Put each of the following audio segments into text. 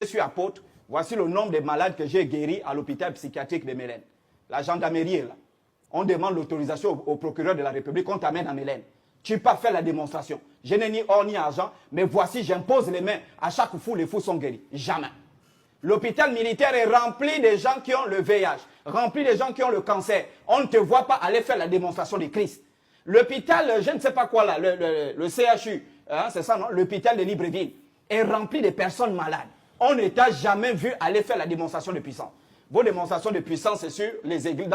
Je suis apôtre, voici le nombre de malades que j'ai guéris à l'hôpital psychiatrique de Mélène. La gendarmerie est là. On demande l'autorisation au procureur de la République, on t'amène à Mélène. Tu n'as pas fait la démonstration. Je n'ai ni or ni argent, mais voici, j'impose les mains. À chaque fou, les fous sont guéris. Jamais. L'hôpital militaire est rempli de gens qui ont le VIH, rempli de gens qui ont le cancer. On ne te voit pas aller faire la démonstration de Christ. L'hôpital, je ne sais pas quoi là, le CHU, hein, c'est ça non? L'hôpital de Libreville est rempli de personnes malades. On ne t'a jamais vu aller faire la démonstration de puissance. Vos démonstrations de puissance, c'est sur les églises,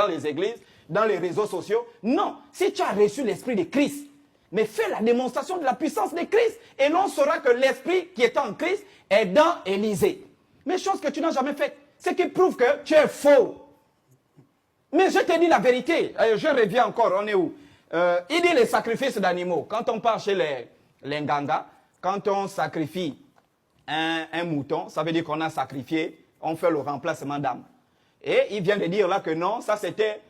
dans les réseaux sociaux. Non, si tu as reçu l'esprit de Christ, mais fais la démonstration de la puissance de Christ. Et l'on saura que l'esprit qui est en Christ est dans Élysée. Mais chose que tu n'as jamais faite, c'est qui prouve que tu es faux. Mais je te dis la vérité. Je reviens encore, on est où? Il dit les sacrifices d'animaux. Quand on part chez les Nganga, quand on sacrifie un mouton, ça veut dire qu'on a sacrifié, on fait le remplacement d'âme. Et il vient de dire là que non, ça c'était...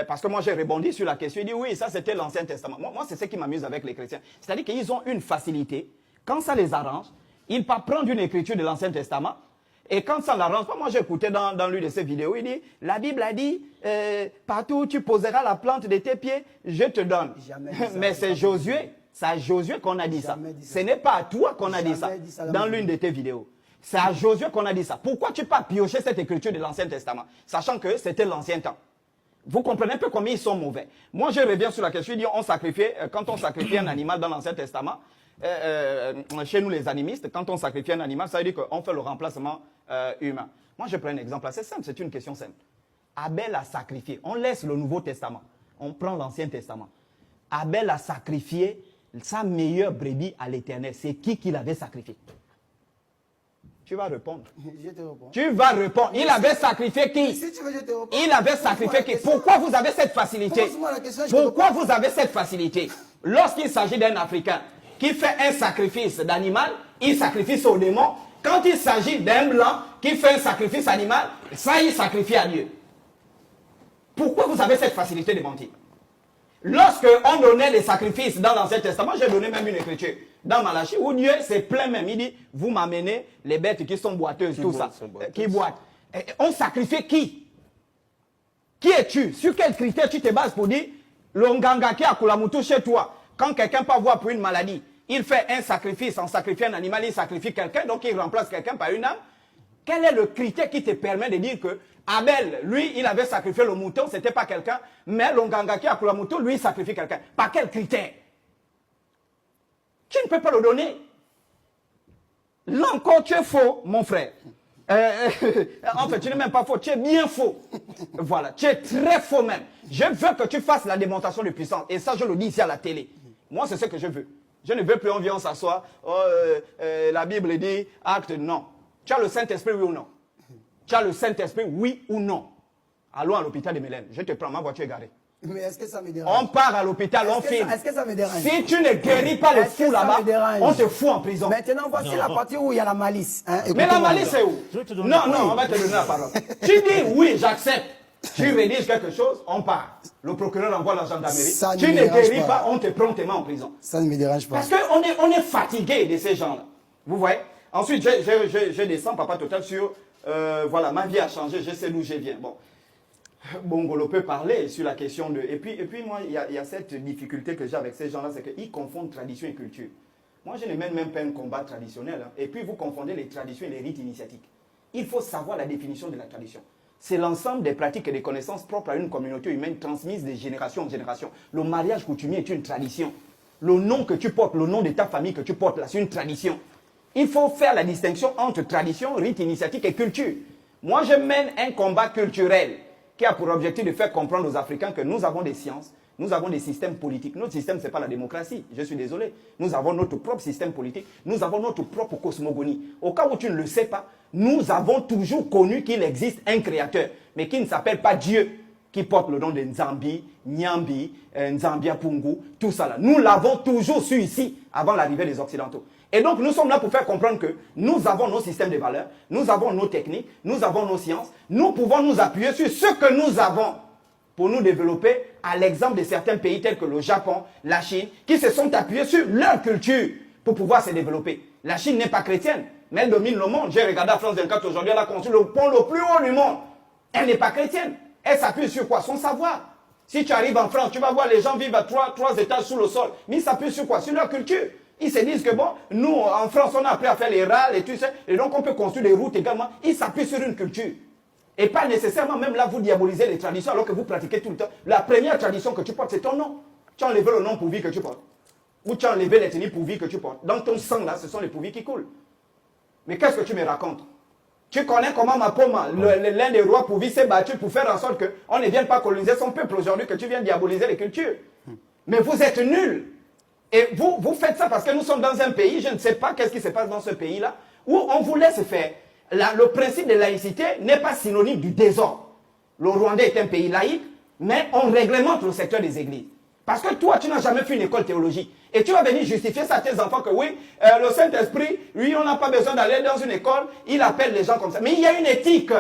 parce que moi j'ai rebondi sur la question, il dit oui, ça c'était l'Ancien Testament. Moi c'est ce qui m'amuse avec les chrétiens. C'est-à-dire qu'ils ont une facilité, quand ça les arrange, ils peuvent prendre une écriture de l'Ancien Testament, et quand ça l'arrange pas, moi j'ai écouté dans l'une de ces vidéos, il dit, la Bible a dit, partout où tu poseras la plante de tes pieds, je te donne. Mais c'est Josué, c'est à Josué qu'on a dit ça. Ce n'est pas à toi qu'on a dit ça dans l'une de tes vidéos. C'est à Josué qu'on a dit ça. Pourquoi tu n'as pas pioché cette écriture de l'Ancien Testament, sachant que c'était l'ancien temps? Vous comprenez un peu combien ils sont mauvais. Moi, je reviens sur la question, il dit, quand on sacrifiait un animal dans l'Ancien Testament, chez nous les animistes, quand on sacrifie un animal, ça veut dire qu'on fait le remplacement humain. Moi, je prends un exemple assez simple, c'est une question simple. Abel a sacrifié, on laisse le Nouveau Testament, on prend l'Ancien Testament. Abel a sacrifié sa meilleure brebis à l'Éternel. C'est qui l'avait sacrifié? Tu vas répondre. Je te réponds. Tu vas répondre. Il avait sacrifié qui? Si tu veux, je te réponds. Il avait sacrifié qui? Pourquoi vous avez cette facilité? Pourquoi vous avez cette facilité? Lorsqu'il s'agit d'un Africain qui fait un sacrifice d'animal, il sacrifie au démon. Quand il s'agit d'un blanc qui fait un sacrifice animal, ça il sacrifie à Dieu. Pourquoi vous avez cette facilité de mentir? Lorsque on donnait les sacrifices dans l'Ancien Testament, j'ai donné même une écriture dans Malachie où Dieu s'est plaint même. Il dit, vous m'amenez les bêtes qui sont boiteuses, tout ça, qui boitent. Et on sacrifie qui? Qui es-tu? Sur quel critère tu te bases pour dire, le nganga qui a Kulamutu chez toi, quand quelqu'un peut avoir pour une maladie, il fait un sacrifice, en sacrifiant un animal, il sacrifie quelqu'un, donc il remplace quelqu'un par une âme. Quel est le critère qui te permet de dire que Abel, lui, il avait sacrifié le mouton, ce n'était pas quelqu'un, mais le nganga qui a coulé le mouton, lui, il sacrifie quelqu'un. Par quel critère? Tu ne peux pas le donner. Là encore, tu es faux, mon frère. En fait, tu n'es même pas faux, tu es bien faux. Voilà, tu es très faux même. Je veux que tu fasses la démonstration de puissance. Et ça, je le dis ici à la télé. Moi, c'est ce que je veux. Je ne veux plus, on vient s'asseoir. Oh, la Bible dit, acte, non. Tu as le Saint-Esprit, oui ou non? Tu as le Saint-Esprit, oui ou non? Allons à l'hôpital de Mélène. Je te prends, ma voiture est garée. Mais est-ce que ça me dérange? On part à l'hôpital, on filme. Est-ce que ça me dérange? Si tu ne guéris pas le fou là-bas, on te fout en prison. Maintenant, voici la partie où il y a la malice. Hein? Mais la malice, c'est où? Non, on va te donner la parole. Tu dis oui, j'accepte. Tu rédiges quelque chose, on part. Le procureur envoie la gendarmerie. Tu ne guéris pas, on te prend tes mains en prison. Ça ne me dérange pas. Parce qu'on est fatigué de ces gens-là. Vous voyez? Ensuite, je descends, Papa Total, sur, voilà, ma vie a changé, je sais d'où je viens. Bon, Bongolo peut parler sur la question de... Et puis moi, il y a cette difficulté que j'ai avec ces gens-là, c'est qu'ils confondent tradition et culture. Moi, je ne mène même pas un combat traditionnel. Hein. Et puis, vous confondez les traditions et les rites initiatiques. Il faut savoir la définition de la tradition. C'est l'ensemble des pratiques et des connaissances propres à une communauté humaine transmises de génération en génération. Le mariage coutumier est une tradition. Le nom que tu portes, le nom de ta famille que tu portes, là, c'est une tradition. Il faut faire la distinction entre tradition, rite initiatique et culture. Moi, je mène un combat culturel qui a pour objectif de faire comprendre aux Africains que nous avons des sciences, nous avons des systèmes politiques. Notre système, ce n'est pas la démocratie, je suis désolé. Nous avons notre propre système politique, nous avons notre propre cosmogonie. Au cas où tu ne le sais pas, nous avons toujours connu qu'il existe un créateur, mais qui ne s'appelle pas Dieu, qui porte le nom de Nzambi, Nyambi, Nzambia Pungu, tout ça là. Nous l'avons toujours su ici, avant l'arrivée des Occidentaux. Et donc, nous sommes là pour faire comprendre que nous avons nos systèmes de valeurs, nous avons nos techniques, nous avons nos sciences. Nous pouvons nous appuyer sur ce que nous avons pour nous développer à l'exemple de certains pays tels que le Japon, la Chine, qui se sont appuyés sur leur culture pour pouvoir se développer. La Chine n'est pas chrétienne, mais elle domine le monde. J'ai regardé la France 24 aujourd'hui, elle a construit le pont le plus haut du monde. Elle n'est pas chrétienne. Elle s'appuie sur quoi? Son savoir. Si tu arrives en France, tu vas voir les gens vivent à trois étages sous le sol. Mais ils s'appuient sur quoi? Sur leur culture. Ils se disent que bon, nous, en France, on a appris à faire les râles et tout ça. Et donc, on peut construire des routes également. Ils s'appuient sur une culture. Et pas nécessairement, même là, vous diabolisez les traditions alors que vous pratiquez tout le temps. La première tradition que tu portes, c'est ton nom. Tu as enlevé le nom pourvu que tu portes. Ou tu as enlevé l'ethnie pourvu que tu portes. Dans ton sang, là, ce sont les pourvus qui coulent. Mais qu'est-ce que tu me racontes? Tu connais comment Mapoma, l'un des rois pourvus, s'est battu pour faire en sorte qu'on ne vienne pas coloniser son peuple aujourd'hui, que tu viens diaboliser les cultures. Mais vous êtes nuls. Et vous faites ça parce que nous sommes dans un pays, je ne sais pas qu'est-ce qui se passe dans ce pays-là, où on vous laisse faire. Le principe de laïcité n'est pas synonyme du désordre. Le Rwandais est un pays laïque, mais on réglemente le secteur des églises. Parce que toi, tu n'as jamais fait une école théologique. Et tu vas venir justifier ça à tes enfants que oui, le Saint-Esprit, lui, on n'a pas besoin d'aller dans une école, il appelle les gens comme ça. Mais il y a une éthique.